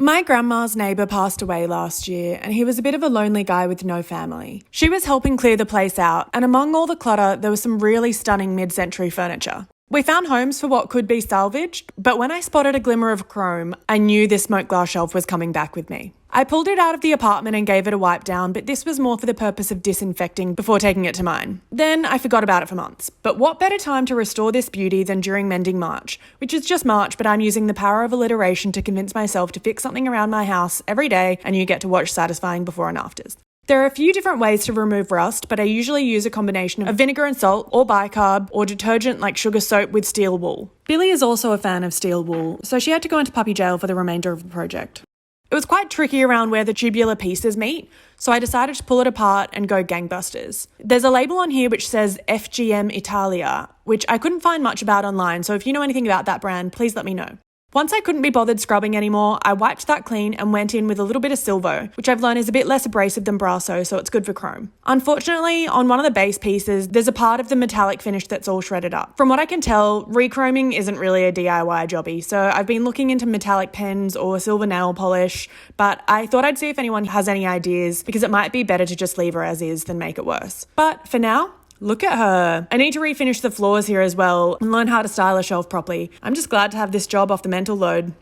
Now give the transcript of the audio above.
My grandma's neighbour passed away last year, and he was a bit of a lonely guy with no family. She was helping clear the place out, and among all the clutter, there was some really stunning mid-century furniture. We found homes for what could be salvaged, but when I spotted a glimmer of chrome, I knew this smoked glass shelf was coming back with me. I pulled it out of the apartment and gave it a wipe down, but this was more for the purpose of disinfecting before taking it to mine. Then I forgot about it for months. But what better time to restore this beauty than during Mending March, which is just March, but I'm using the power of alliteration to convince myself to fix something around my house every day, and you get to watch satisfying before and afters. There are a few different ways to remove rust, but I usually use a combination of vinegar and salt, or bicarb, or detergent like sugar soap with steel wool. Billy is also a fan of steel wool, so she had to go into puppy jail for the remainder of the project. It was quite tricky around where the tubular pieces meet, so I decided to pull it apart and go gangbusters. There's a label on here which says FGM Italia, which I couldn't find much about online, so if you know anything about that brand, please let me know. Once I couldn't be bothered scrubbing anymore, I wiped that clean and went in with a little bit of Silvo, which I've learned is a bit less abrasive than Brasso, so it's good for chrome. Unfortunately, on one of the base pieces, there's a part of the metallic finish that's all shredded up. From what I can tell, rechroming isn't really a DIY jobby, so I've been looking into metallic pens or silver nail polish, but I thought I'd see if anyone has any ideas, because it might be better to just leave her as is than make it worse. But for now, look at her. I need to refinish the floors here as well and learn how to style a shelf properly. I'm just glad to have this job off the mental load.